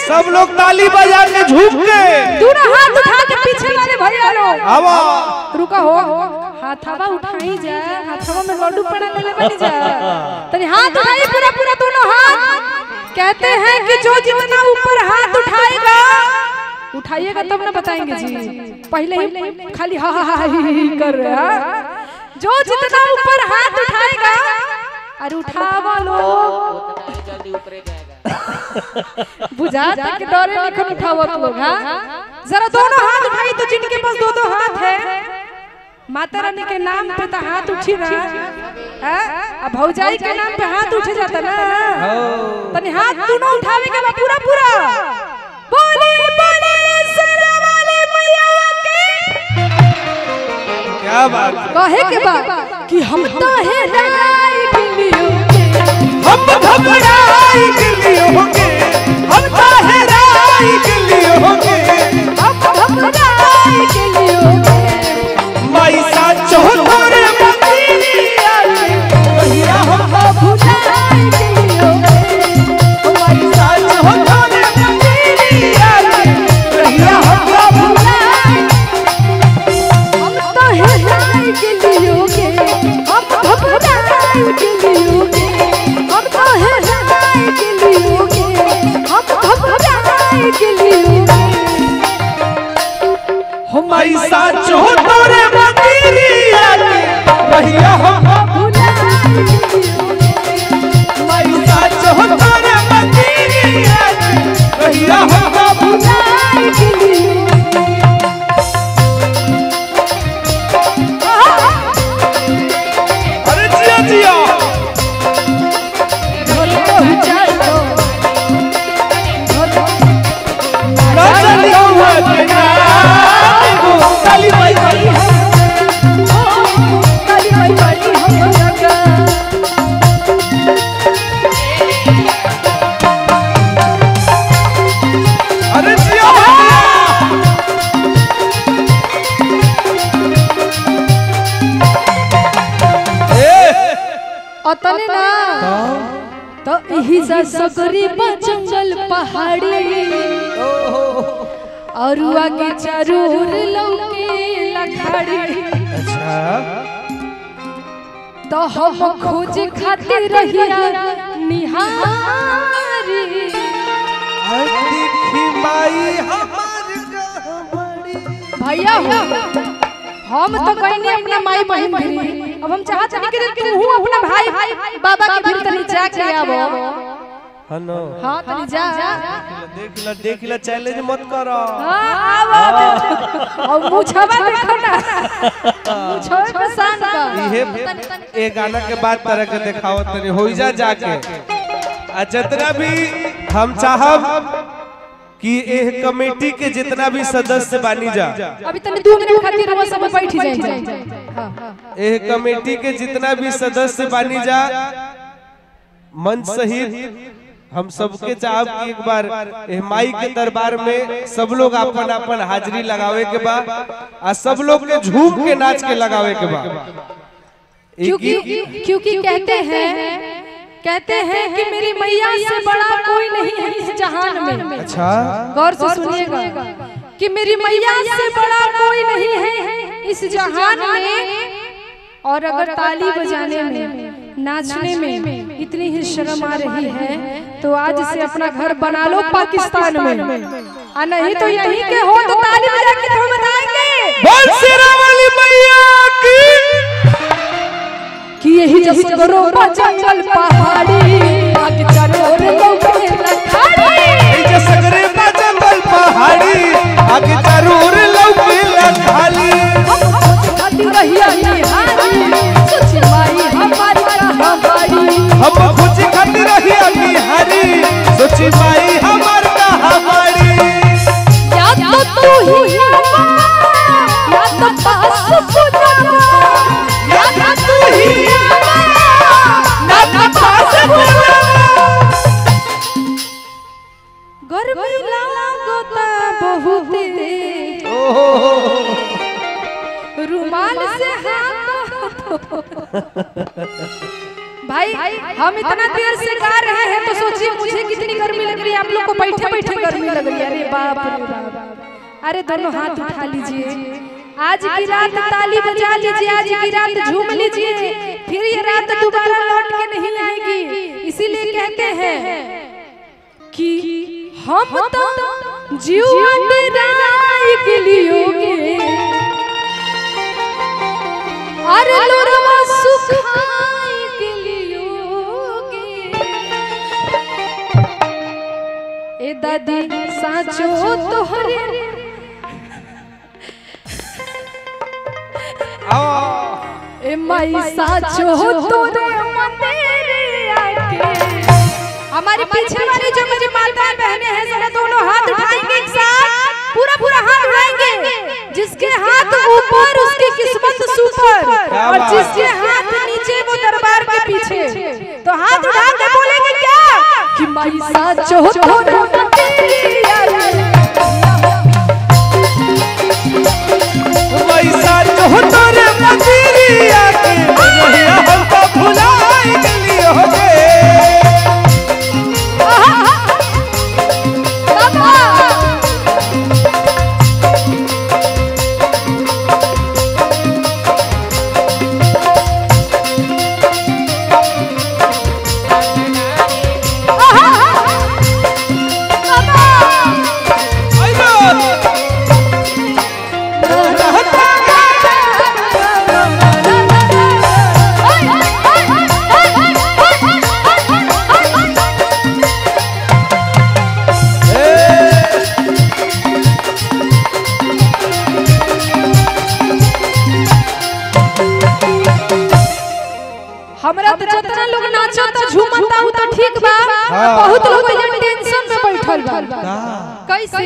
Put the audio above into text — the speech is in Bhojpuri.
सब लोग ताली बजा के झूम के दोनों हाथ उठा के पीछे वाले भैया लोग आवा रुका हो हाथवा उठाई जा हाथवा में लड्डू पड़ा ले बनी जा तनी हाथ उठाई पूरा पूरा दोनों हाथ कहते हैं कि जो जितना ऊपर हाथ उठाएगा उठाइएगा तब ना बताएंगे जी पहले ही खाली हा हा ही कर रहा जो जितना ऊपर हाथ उठाएगा अरे उठावा लोग जल्दी ऊपर जाएगा बुझा तक डरे निकल उठावा लोग हां जरा दोनों हाथ उठाई तो जिनके पास दो हाथ है माता रानी के नाम पे तो हाथ उठी ना है अब भौजाई के नाम पे हाथ उठ जाता ना तनी हाथ दोनों उठावे के पूरा पूरा बोले बोले सरवाले मैया के क्या बात कहे के बाद कि हम तो है राई गिलियो हम घबराई गिलियो के हम तो है राई गिलियो के हम घबराई गिलियो माई सा चौधर मंदिरी आए भैया हम भुलाई गिलियो माई सा चौधर मंदिरी आए भैया हम भुलाई हम तो है राई गिलियो के हम घबराई गिलियो के हम तो है राई गिलियो के हम घबराई गिलियो हमारी साचो तोरे मंदिरी आके भैया हम हमारी साचो तोरे मंदिरी आके भैया हम अरे जिया जिया ना चलियो ना ताली भाई अरे जिया अतने ना तो यही सगरी जंगल पहाड़ी और आगे चारों ओर लौके लखाड़ी अच्छा तो हम खोज खातिर रहिया निहारी देखी माई हमार गहबड़ी भैया हो हम तो कहनी अपना माई बहन भी अब हम चाहत नहीं कि तू अपना भाई बाबा के भी तनी जा के आवो हनो हां तनी जा देख ला चैलेंज मत करो हां आवो और मुछवा देखो ना मुछवा पसंद का ये ए गाना के बाद तरह के दिखाओ तनी होई जा जाके आ जितना भी हम चाहब कि एह कमेटी के जितना भी सदस्य बानी जा अभी तनी 2 मिनट खातिर वो सब बैठ जाए हां एह कमेटी के जितना भी सदस्य बानी जा मंच सहित हम सबके चाहब कि एक बार एह माई के दरबार में सब लोग अपन अपन हाजिरी लगावे के बा आ सब लोग के झूम के नाच के लगावे के बा क्योंकि कहते हैं कि मेरी मैया से बड़ा कोई नहीं है इस जहान में। अच्छा गौर से सुनिएगा कि मेरी मैया से बड़ा कोई नहीं है इस जहान में। और अगर ताली बजाने में नाचने में इतनी ही शर्म आ रही है तो आज से अपना घर बना लो पाकिस्तान में, और नहीं तो यहीं के हो तो ताली बजा के हम बताएंगे बोल शेरावाली मैया की कि यही जसगरो जंगल पहाड़ी आगे चारों ओर लौके लखाड़ी, यही जसगरे जंगल पहाड़ी आगे चारों ओर लौके लखाड़ी। खाती रहिया निहारी सोची माई हमारी कहानी, हम खुशी खाती रहिया निहारी सोची माई हमार कहानी। या तो तू ही या तो पास पुजावा, या तू ही ना पास पुजावा। गर्मी लागता बहुते रुमाल से हाथ भाई हम इतना देर से गा रहे हैं तो सोचिए मुझे कितनी गर्मी लग रही है। आप लोग को बैठे बैठे गर्मी लग रही है। अरे बाप रे बाप। अरे दोनों हाथ उठा लीजिए, आज की रात ताली बजा लीजिए, आज की रात झूम लीजिए, फिर ये रात दोबारा लौट के नहीं आएगी। इसीलिए कहते हैं कि हम तो जीवन राय के लियोगे, अरे लोरवा सुखाई के लियोगे। ए दादी साचो तोहरे ए माई साचो तोरे मंदिर आके। हमारे पीछे वाली जो मेरी माता बहनें हैं जरा दोनों हाथ उठाएंगे एक साथ, पूरा पूरा हाथ उठाएंगे। जिसके हाथ ऊपर उसकी किस्मत सुपर, और जिसके हाथ नीचे वो दरबार के पीछे। तो हाथ उठा के बोलेंगे क्या कि माई साचो तोरे मंदिर आके, माई साचो तोरे मंदिर आके, रहिया हमको भुलाई गली होगे। हमरा तो जितना लोग नाचता झूमता तो ठीक बा, बहुत लोग टेंशन में बैठल बा। कैसे